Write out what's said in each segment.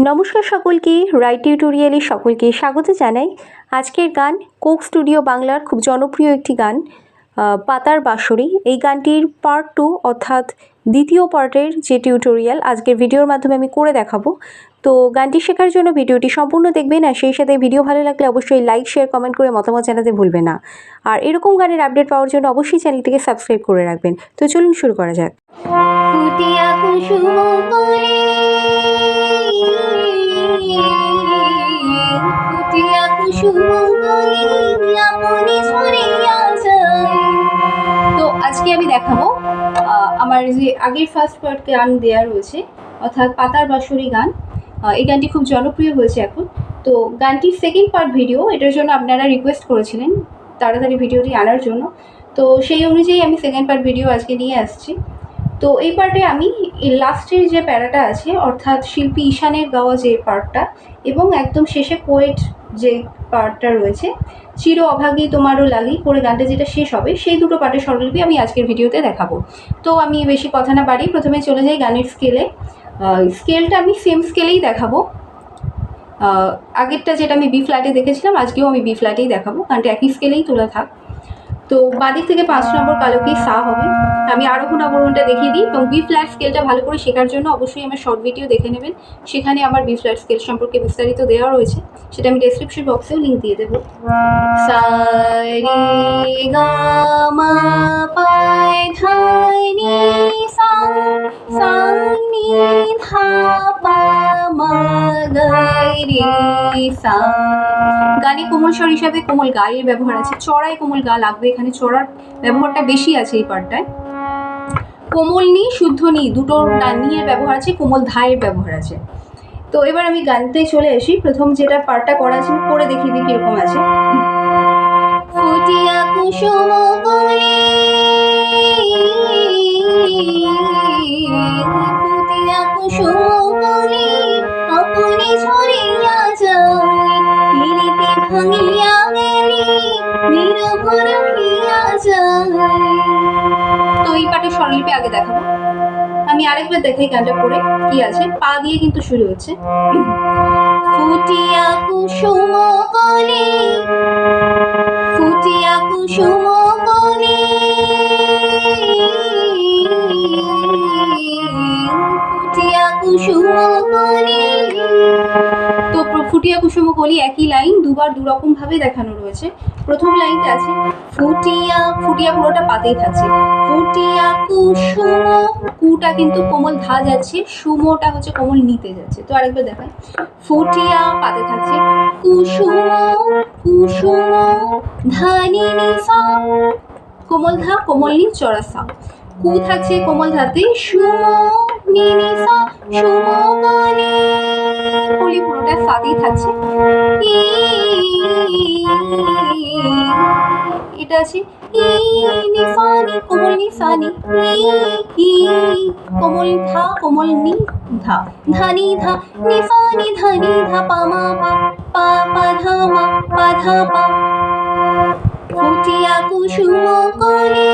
নমস্কার সকলকে, রাইট টিউটোরিয়ালে সকলকে স্বাগত জানাই। আজকের গান কোক স্টুডিও বাংলার খুব জনপ্রিয় একটি গান পাতার বাঁশরি। এই গানটির পার্ট 2 অর্থাৎ দ্বিতীয় পার্টের যে টিউটোরিয়াল আজকের ভিডিওর মাধ্যমে আমি করে দেখাবো। তো গানটি শেখার জন্য ভিডিওটি সম্পূর্ণ দেখবেন, আর সেই সাথে ভিডিও ভালো লাগলে অবশ্যই লাইক, শেয়ার, কমেন্ট করে মতামত জানাতে ভুলবেন না। আর এরকম গানের আপডেট পাওয়ার জন্য অবশ্যই চ্যানেলটিকে সাবস্ক্রাইব করে রাখবেন। তো চলুন শুরু করা যাক। তো আজকে আমি দেখাবো আমার যে আগের ফার্স্ট পার্ট গান দেওয়া রয়েছে অর্থাৎ পাতার বাঁশরি গান। এই গানটি খুব জনপ্রিয় হয়েছে এখন। তো গানটির সেকেন্ড পার্ট ভিডিও, এটার জন্য আপনারা রিকোয়েস্ট করেছিলেন তাড়াতাড়ি ভিডিওটি আনার জন্য। তো সেই অনুযায়ী আমি সেকেন্ড পার্ট ভিডিও আজকে নিয়ে আসছি। তো এই পার্টে আমি লাস্টের যে প্যারাটা আছে অর্থাৎ শিল্পী ঈশানের গাওয়া যে পার্টটা এবং একদম শেষে পোয়েট যে পার্টটা রয়েছে চির অভাগী তোমারও লাগি করে গানটা যেটা শেষ হবে, সেই দুটো পার্টের স্বরলিপি আমি আজকের ভিডিওতে দেখাবো। তো আমি বেশি কথা না বাড়ি প্রথমে চলে যাই গানের স্কেলে। স্কেলটা আমি সেম স্কেলেই দেখাবো। আগেরটা যেটা আমি বি ফ্ল্যাটে দেখেছিলাম আজকেও আমি বি ফ্ল্যাটেই দেখাবো, গানটা একই স্কেলেই তোলা থাক। তো বাদিক থেকে 5 নম্বর কালকেই সা হবে। আমি আরোহণ অবরোহণটা দেখিয়ে দিই এবং বি ফ্ল্যাট স্কেলটা ভালো করে শেখার জন্য অবশ্যই আমার শর্ট ভিডিও দেখে নেবেন, সেখানে আমার বি ফ্ল্যাট স্কেল সম্পর্কে বিস্তারিত দেওয়া রয়েছে, সেটা আমি ডেসক্রিপশন বক্সেও লিঙ্ক দিয়ে দেবো। সা রে গা মা পা ধা নি সা সা নি ধা পা মা গা রে সা। গানে কোমল স্বর হিসাবে কোমল গায়ের ব্যবহার আছে, চড়ায় কোমল গা লাগবে, এখানে চড়ার ব্যবহারটা বেশি আছে এই পার্টটায়। কোমল নি শুদ্ধ নি দুটো নিয়ের ব্যবহার আছে, কোমল ধায়ের ব্যবহার আছে। তো এবার আমি গানতে চলে আসি। প্রথম যেটা পার্টটা করা আছে করে দেখিয়ে দিই কিরকম আছে। ফুটিয়া কুসুম কলি ফুটিয়া কুসুম কলি আপনি ছড়িয়া যায় পিরিতি ভাঙিয়া গেলি নীরব রাখিয়া যায়। তো এই পার্টের স্বরলিপি আগে দেখাবো, আমি আরেকবার দেখাই গানটা পড়ে কি আছে। পা দিয়ে কিন্তু শুরু হচ্ছে। ফুটিয়া কুসুম কলি ফুটিয়া কুসুম কলি ফুটিয়া কুসুম কলি। তো ফুটিয়া কুসুম কলি একই লাইন দুবার দুরকম ভাবে দেখানো রয়েছে। প্রথম লাইনটা আছে ফুটিয়া, ফুটিয়া পুরোটা পাতেই থাকছে। ফুটিয়া কুসুম, কুটা কিন্তু কোমল ধা যাচ্ছে, সুমোটা হচ্ছে কোমল নিতে যাচ্ছে। তো আরেকবার দেখাই, ফুটিয়া পাতে থাকছে, কুসুম কুসুম ধানি নি সা কোমল ধা কোমল নি চড়া সা, কু থাকছে কোমল ধাতে, সুম নি নি সা সুম কলি, কলি পুরোটা সাতেই থাকছে। এটা আছে ই নি সা নি কোমল নি সা নি ই কোমল ধা কোমল নি ধা ধানি ধা নি সা নি ধানি ধা পা মা পা পা পা ধা মা পা ধা পা। ফুটিয়া কুসুম কলি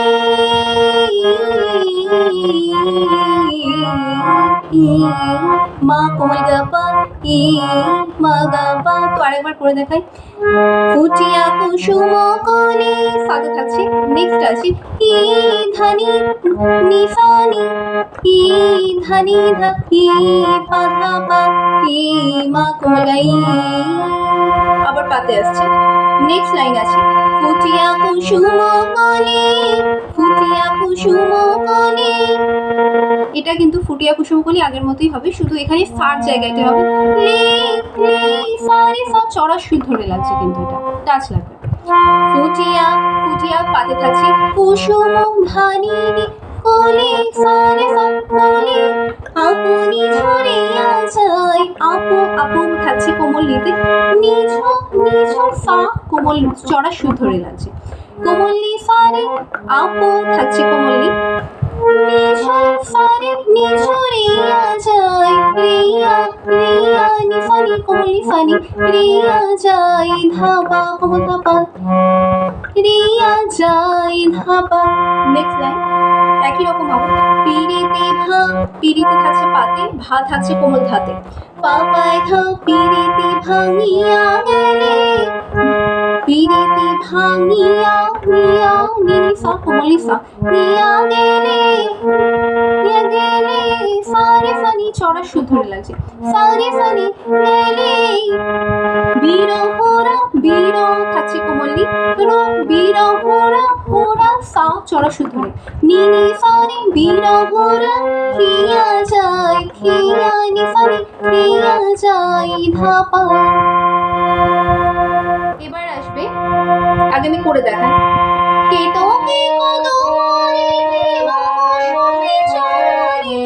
মা কোমল গা পা ই মা গা পা। তো আরেকবার করে দেখাই, ফুটিয়া কুসুম কলি সাথে থাকছে। নেক্সট আছে ই ধানি নি সা নি ই ধানি ধা ই পা ধা পা ই মা কোমল গা ই। আবার পাতে আসছে। নেক্সট লাইন আছে ফুটিয়া কুসুম কলি ফুটিয়া কুসুম কলি। এটা কিন্তু ফুটিয়া কুসুম কলি আগের মতোই হবে, শুধু এখানে সার জায়গাতে হবে লে লে সা রে সা, চড়া সুর ধরে লাগছে কিন্তু এটা টাচ লাগবে। ফুটিয়া ফুটিয়া পাতে থাকছে কুসুম ধানি নি কলি সা রে সা কলি আপনি ছড়িয়া যায়, আপু আপু থাকছে কোমল নিতে, নিঝ নিঝ সা কোমল চড়া সুর ধরে লাগছে। কোমল নি সা রে আপু থাকছে কোমল নি, নিঝ সা রে নিঝ রিয়া যায় রিয়া রিয়া নি সা নি কোমল নি সা নি রিয়া যায় ধাবা কোমল ধাবা রিয়া যায় ধাবা। নেক্সট লাইন একই রকম হবে। পিরিতি ভা, পিরিতি থাকছে পাতে, ভা থাকছে কোমল ধাতে। পাপায় ধা পিরিতি ভাঙিয়া গেলে, পিরিতি ভাঙিয়া নিয়া নিনি সা কোমল নি সা নিয়া গেলে, নিয়া গেলে সারে সানি চড়া সুর ধরে লাগছে। সারে সানি গেলে বিরহরা, বীর থাকছে কোমল নি, রো বিরহরা হোরা সা চড়া সুর ধরে। নিনি সারে বিরহরা খিয়া যায়, খিয়া নি সানি খিয়া যায় ধাপা। এবার আসবে, আগে আমি করে দেখাই। কেতকে কদমরে মৌসুমী চরণে,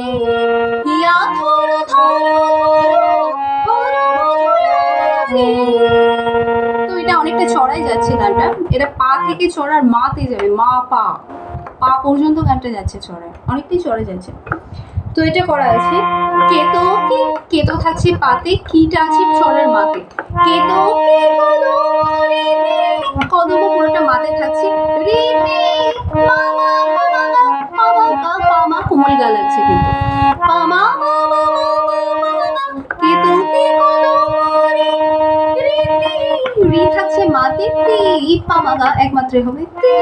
হিয়া ধরো ধরো ধরো মধুলানে। তো এটা অনেকটা চড়াই যাচ্ছে গানটা, এটা পা থেকে চড়ার মাতে যাবে, মা পা পা পর্যন্ত গানটা যাচ্ছে চড়ায়, অনেকটাই চড়ে যাচ্ছে। তো এটা করা আছে। কেতকে, কেতো থাকছে পাতে, কিটা আছে চড়ার মাতে। কেতকে কদমরে, কদম পুরোটা মাতে থাকছে। রিতে পামা পামা গা, পামা গা পামা কোমল গা লাগছে কিন্তু। পামা মামা মামা গা, কেতকে কদমরে রিতে, রি থাকছে মাতে, তি পামা গা একমাত্রে হবে তি।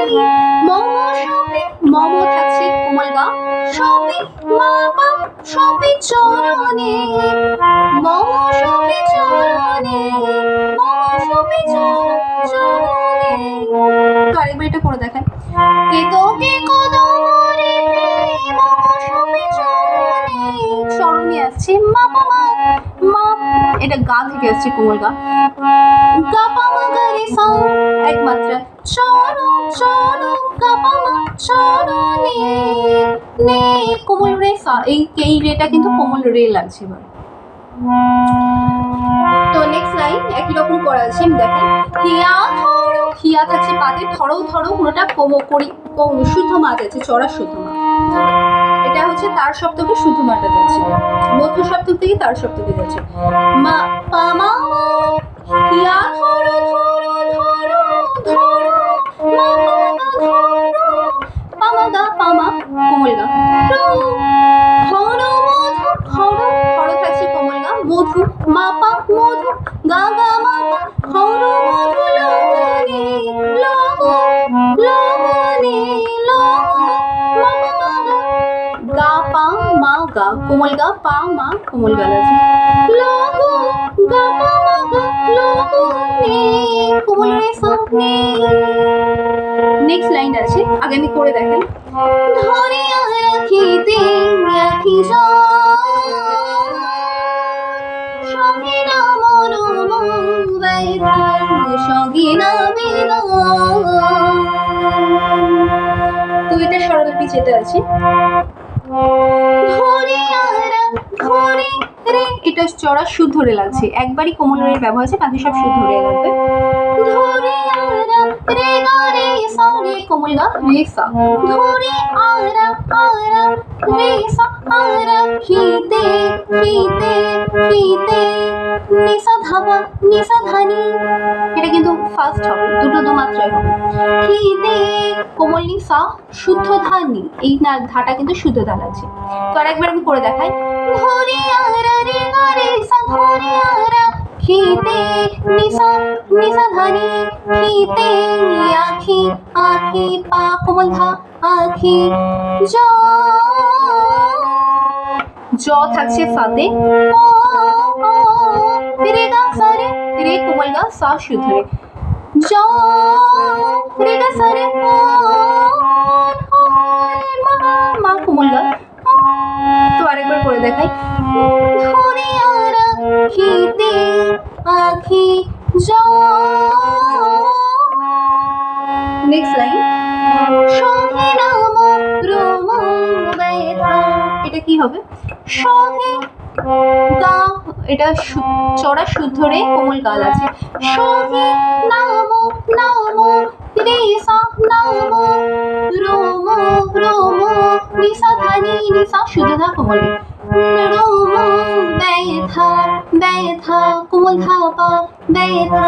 মম সবে, মম থাকছে কোমল গা, সবে মা পা সবে চরণে, মম সবে চরণে, মম সবে চরণে। তো আরেকবার এটা করে দেখায়। কেতকে কদমরে মম সবে চরণে, চরণে আসছে মা পা মা, মা এটা গা থেকে আসছে কোমল গা, গা পা মা গা রে সা একমাত্রা, চরণ চরণ গা পা মা চরণে, নে কোমল রে সা, এই রেটা কিন্তু কোমল রে লাগছে এবার। তো নেক্সট লাইন একই রকম করা আছে, দেখেন। হিয়া ধরো, হিয়া থাকছে পাতে, ধরো ধরো পুরোটা শুদ্ধ মা যাচ্ছে, চড়া শুদ্ধ মা। এটা হচ্ছে তার সপ্তকে শুদ্ধ মাটা যাচ্ছে, মধ্য সপ্তক থেকে তার সপ্তকে যাচ্ছে। মা পা মা মা, হিয়া ধরো ধরো ধরো ধরো, মা ধরো, পামা গা পামা কোমল গা, ধরো মধু, ধরো ধরো থাকছে কোমল গা, মধু মা পা মধু, গা গা মা পা, ধরো মধু লগনে, লগ লগনে লগ, মা পা মা গা, গা পা মা গা কোমল গা, পা মা কোমল গা আছে, লগ গা পা মা গা লগনে কোমল রে সা নে। নেক্সট লাইন আছে, আগে আমি করে দেখাই। ধরে রাখিতে রাখি সঙ্গে না মন ব্যথা, সঙ্গে না বেদনা। তো এটা স্বরলিপি যেটা আছে, ধরে ধরে রে, এটা চড়া সুর ধরে লাগছে, একবারই কোমল রের ব্যবহার আছে, বাকি সব সুর ধরে লাগবে। ধরে রে গা রে সা রে কোমল গা রে সা, ধরে রে সা খিতে খিতে খিতে, নিসা ধাবা নিসা ধানি, এটা কিন্তু ফার্স্ট হবে, দুটো দু মাত্রায় হবে। খিতে কোমল নি সা শুদ্ধ ধানি, এই না ধাটা কিন্তু শুদ্ধ ধান আছে। তো আরেকবার আমি করে দেখাই। ধরে রে গা রে সা, ধরে খিতে নিসা নিসা ধানি, খিতে আখি আখি পা কোমল ধা, আখি জ, জ থাকছে সাতে, রে গা সা রে, রে কোমল গা সা শুদ্ধ রে, জ রে গা সা রে, মা কোমল গা। তো আরেকবার করে দেখাই। ধরে খিতে আখি জ। নেক্সট লাইন, সঙ্গে নাম রোম ব্যথা, এটা কি হবে? সঙ্গে গা, এটা চড়া শুদ্ধ রে কোমল গাল আছে, সঙ্গে নাম নাম রে সা, নাম রোম রোম নিসা ধানি, নিসা শুদ্ধ ধা কোমল রোম ব্যথা ব্যথা কোমল ধা পা ব্যথা,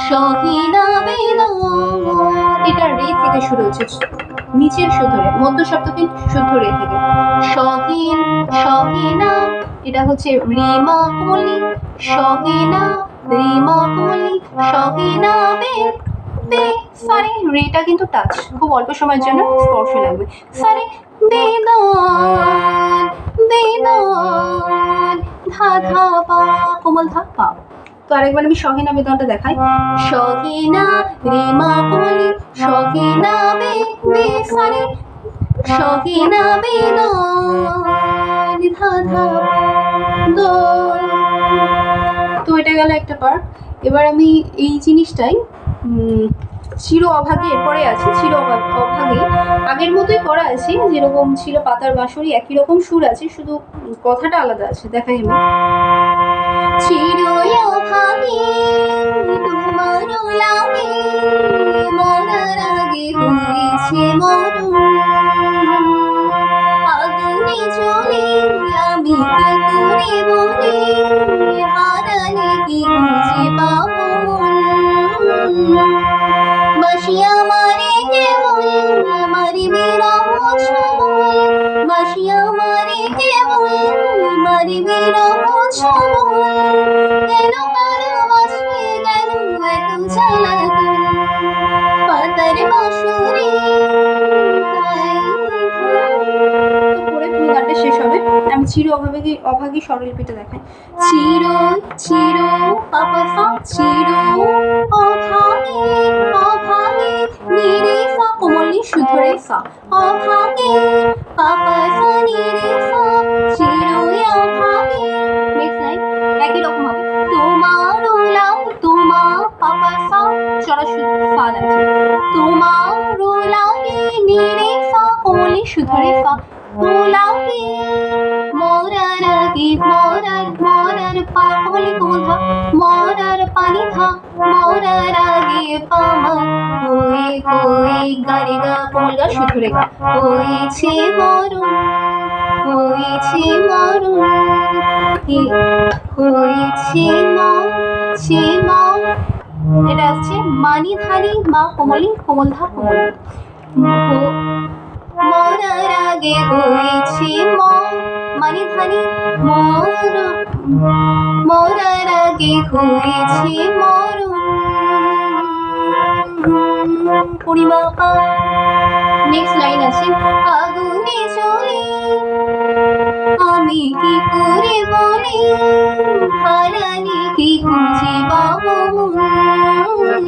সহিনা বেদনা এটা রে থেকে শুরু হচ্ছে, নিচের শুদ্ধ রে, মধ্য শব্দ কিন্তু শুদ্ধ রে থেকে। সহিন সহিনা, এটা হচ্ছে রিমা কোমলি, সহিনা রিমা কোমলি, সহিনা বে বে সারে, রেটা কিন্তু টাচ, খুব অল্প সময়ের জন্য স্পর্শ লাগবে। সারে বেদান বেদান ধা ধা পা, কোমল ধা পা। তো আরেকবার আমি সহিনা বেদনটা দেখাই। সহিনা রিমা কোমলি, সহিনা বে বে সারে, সহিনা বেদন ধা ধা দো। তো এটা গেল একটা পার্ট। এবার আমি এই জিনিসটাই চির অভাগে এরপরে আছে, চির অভাগে আগের মতোই করা আছে, যেরকম ছিল পাতার বাঁশরি, একই রকম সুর আছে, শুধু কথাটা আলাদা আছে। দেখাই আমি। চির অভাগে তোমার লাগে, মরার আগে হয়েছে মরণ, আগুনে জ্বলে আমি কি করে বলে, হারালে কি খুঁজে পাবো মন, বাসিয়া মারে কেবল মারিবে রহস্য, বাসিয়া মারে কেবল মারিবে রহস্য, কেন ভালোবাসে কেন এত জ্বালাতন, পাতার বাঁশরি। গানটা শেষ হবে, আমি চির অভাগী স্বরলিপিটা দেখাই। চির চির পাপা সা, চির অভাগে অভাগে নিরে সা কোমলি শুদ্ধ রে সা, অভাগে পাপা সা নিরে সা, চির অভাগে। নেক্সট লাইন একই রকম হবে। তোমার ওলাও তোমার পাপা সা চড়া সা লাগছে, তোমার লাগে নিরে সা কোমলি শুদ্ধ রে সা, লাগে মরার আগে মরার মরার পা কোমলি কোমল ধা, মরার পানি ধা, মরার আগে পামা হয়ে হয়ে গারে গা কোমল গা শুদ্ধ রে গা, হয়েছে মরণ হয়েছে মরণ, হয়েছে মছে মা। এটা আসছে মানি ধারি মা কোমলি কোমল ধা কোমল, মরার আগে হয়েছে মানি ধানি মরার আগে হয়েছে মরণ, পরিমা। নেক্সট লাইন আছে। আগুনে জ্বলে আমি কি করে বলি, হারালে কি খুঁজে পাবো মন।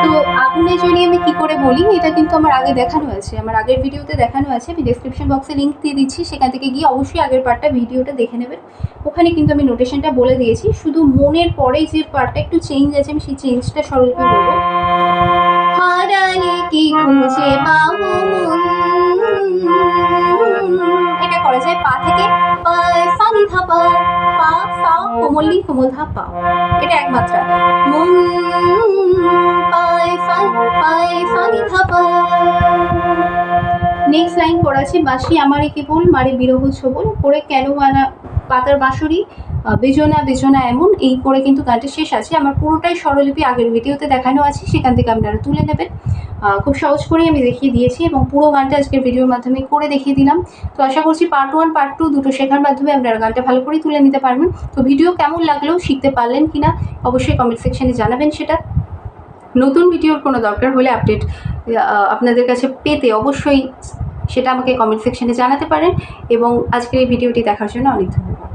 তো আগুনে জ্বলি আমি কি করে বলি, এটা কিন্তু আমার আগে দেখানো আছে, আমার আগের ভিডিওতে দেখানো আছে, আমি ডেসক্রিপশন বক্সে লিঙ্ক দিয়ে দিচ্ছি, সেখান থেকে গিয়ে অবশ্যই আগের পার্টটা ভিডিওটা দেখে নেবেন। ওখানে কিন্তু আমি নোটেশনটা বলে দিয়েছি, শুধু মনের পরে যে পার্টটা একটু চেঞ্জ আছে, আমি সেই চেঞ্জটা স্বরলিপি বলবো। হারালে কি খুঁজে পাবো মন, এটা করা যায় পা থেকে, পা সা নি ধা পা, পা সা কোমলি কোমল ধা পা, এটা এক মাত্রা। মন পায় সা নি ধা পা। নেক্সট লাইন করা আছে। বাসি আমারে কেবল মারে বিরহ ছোবল, করে কেন মানা পাতার বাঁশরি, বেজনা বেজনা এমন, এই করে কিন্তু গানটা শেষ আছে। আমার পুরোটাই স্বরলিপি আগের ভিডিওতে দেখানো আছে, সেখান থেকে আপনারা তুলে নেবেন। খুব সহজ করেই আমি দেখিয়ে দিয়েছি এবং পুরো গানটা আজকের ভিডিওর মাধ্যমে করে দেখিয়ে দিলাম। তো আশা করছি পার্ট 1 পার্ট 2 দুটো শেখার মাধ্যমে আপনারা গানটা ভালো করেই তুলে নিতে পারবেন। তো ভিডিও কেমন লাগলো, শিখতে পারলেন কিনা অবশ্যই কমেন্ট সেকশনে জানাবেন। সেটা নতুন ভিডিওর কোনো দরকার হলে আপডেট আপনাদের কাছে পেতে অবশ্যই সেটা আমাকে কমেন্ট সেকশনে জানাতে পারেন। এবং আজকের এই ভিডিওটি দেখার জন্য অনেক ধন্যবাদ।